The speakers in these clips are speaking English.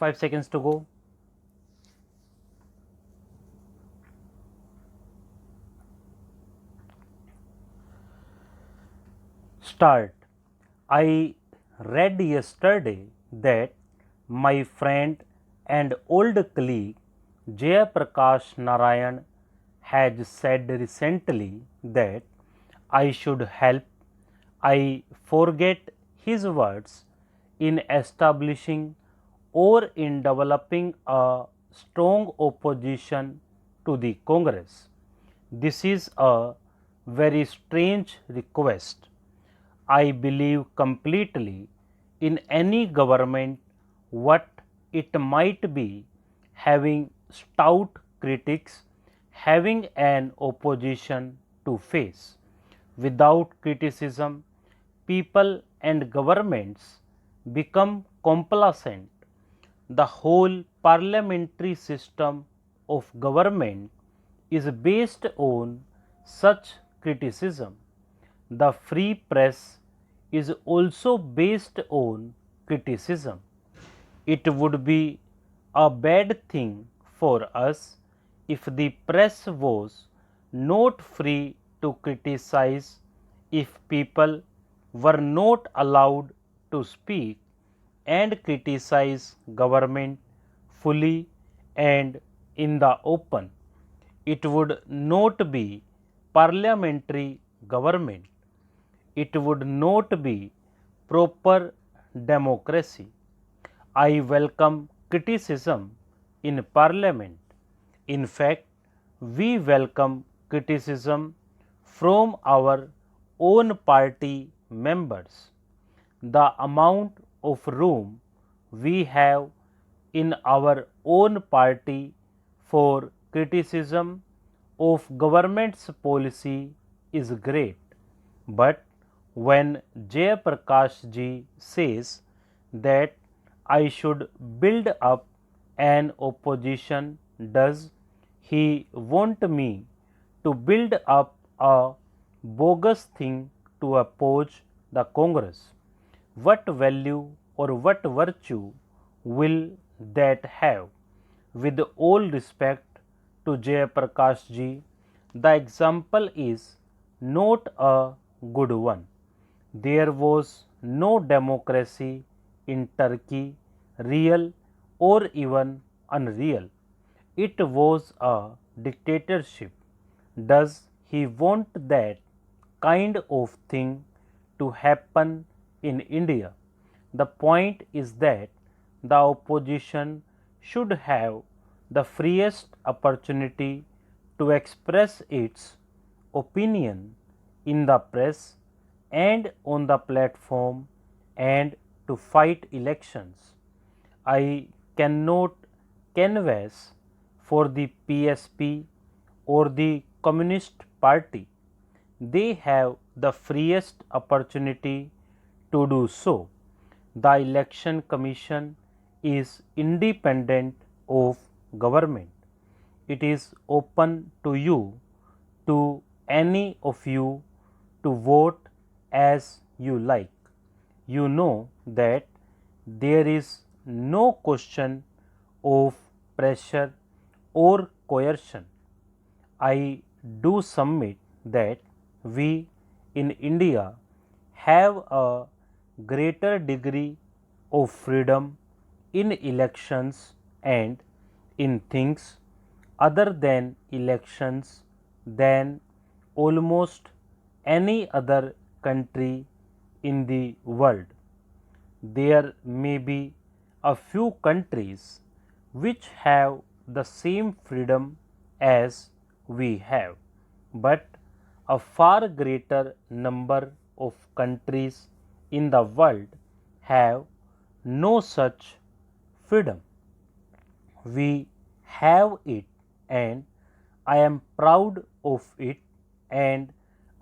5 seconds to go. Start. I read yesterday that my friend and old colleague Jayaprakash Narayan has said recently that I should help. I forget his words in establishing or in developing a strong opposition to the Congress. This is a very strange request. I believe completely in any government what it might be having stout critics, having an opposition to face. Without criticism, people and governments become complacent. The whole parliamentary system of government is based on such criticism. The free press is also based on criticism. It would be a bad thing for us if the press was not free to criticize, if people were not allowed to speak and criticize government fully and in the open. It would not be parliamentary government. It would not be proper democracy. I welcome criticism in parliament. In fact, we welcome criticism from our own party members. The amount of room we have in our own party for criticism of government's policy is great. But when Jayaprakash ji says that I should build up an opposition, does he want me to build up a bogus thing to oppose the Congress? What value or what virtue will that have? With all respect to Jayaprakash ji, the example is not a good one. There was no democracy in Turkey, real or even unreal. It was a dictatorship. Does he want that kind of thing to happen in India? The point is that the opposition should have the freest opportunity to express its opinion in the press and on the platform and to fight elections. I cannot canvass for the PSP or the Communist Party. They have the freest opportunity to do so. The Election Commission is independent of government. It is open to you, to any of you, to vote as you like. You know that there is no question of pressure or coercion. I do submit that we in India have a greater degree of freedom in elections and in things other than elections than almost any other country in the world. There may be a few countries which have the same freedom as we have, but a far greater number of countries in the world have no such freedom. We have it, and I am proud of it, and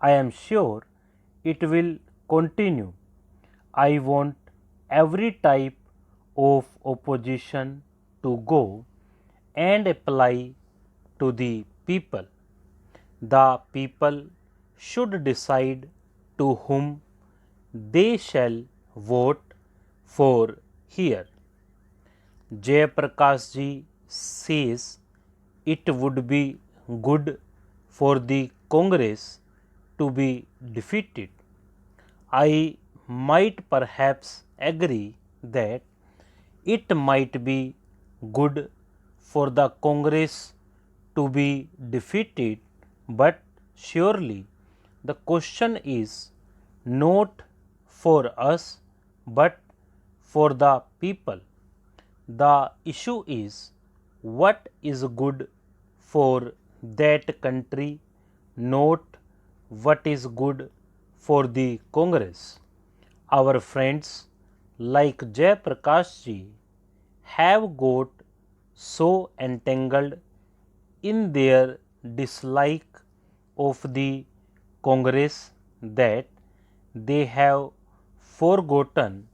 I am sure it will continue. I want every type of opposition to go and apply to the people. The people should decide to whom they shall vote for here. Jayaprakash ji says it would be good for the Congress to be defeated. I might perhaps agree that it might be good for the Congress to be defeated, but surely the question is not for us but for the people. The issue is what is good for that country, not what is good for the Congress. Our friends like Jayaprakash ji have got so entangled in their dislike of the Congress that they have forgotten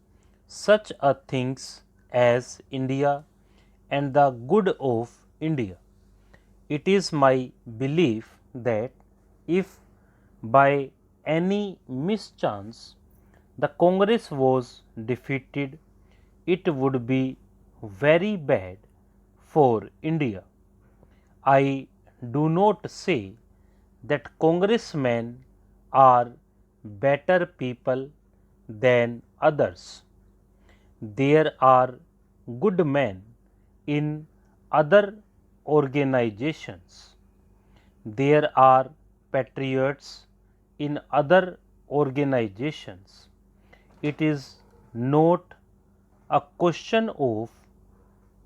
such a things as India and the good of India. It is my belief that if by any mischance the Congress was defeated, it would be very bad for India. I do not say that congressmen are better people than others. There are good men in other organizations. There are patriots in other organizations. It is not a question of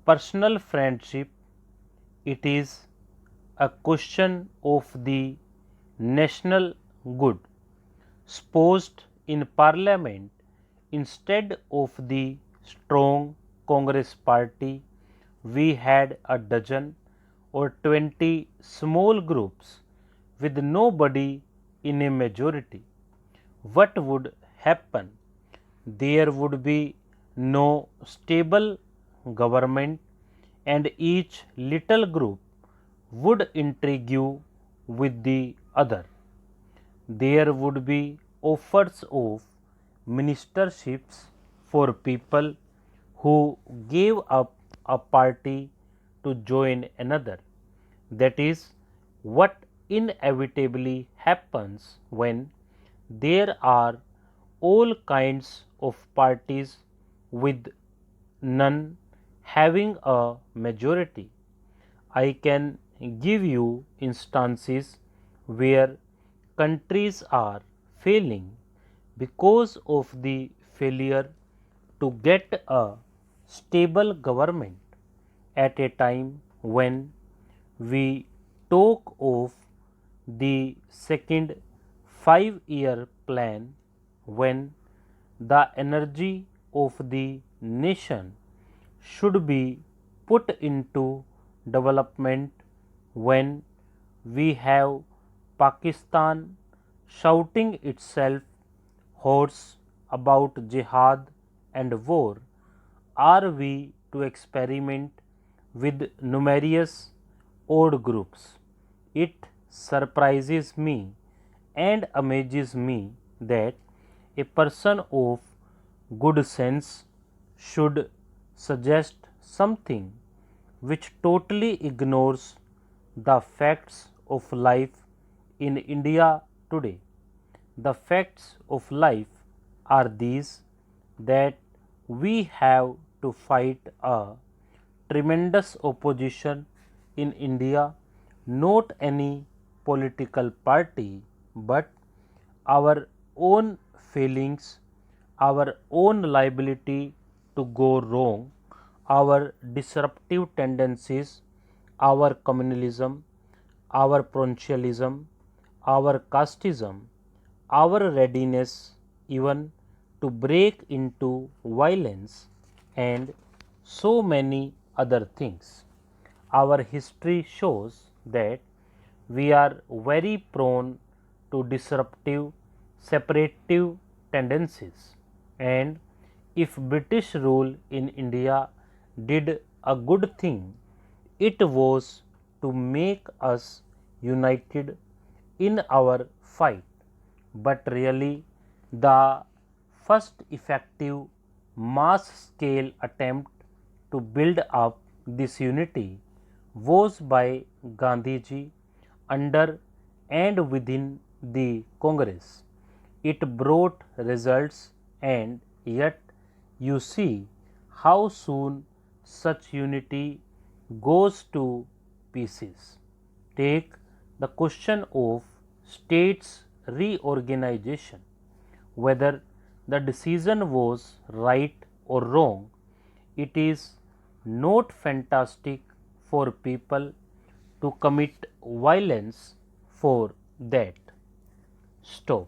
personal friendship, it is a question of the national good. Supposed in Parliament, instead of the strong Congress party, we had a dozen or 20 small groups with nobody in a majority. What would happen? There would be no stable government, and each little group would intrigue with the other. There would be offers of ministerships for people who gave up a party to join another. That is what inevitably happens when there are all kinds of parties with none having a majority. I can give you instances where countries are failing because of the failure to get a stable government at a time when we talk of the second 5-year plan, when the energy of the nation should be put into development, when we have Pakistan shouting itself hoarse about jihad and war. Are we to experiment with numerous odd groups? It surprises me and amazes me that a person of good sense should suggest something which totally ignores the facts of life in India today. The facts of life are these, that we have to fight a tremendous opposition in India, not any political party, but our own failings, our own liability to go wrong, our disruptive tendencies, our communalism, our provincialism, our casteism, our readiness even to break into violence, and so many other things. Our history shows that we are very prone to disruptive, separative tendencies, and if British rule in India did a good thing, it was to make us united in our fight, but really the first effective mass scale attempt to build up this unity was by Gandhiji under and within the Congress. It brought results, and yet you see how soon such unity goes to pieces. Take the question of states reorganization. Whether the decision was right or wrong, it is not fantastic for people to commit violence for that. Stop.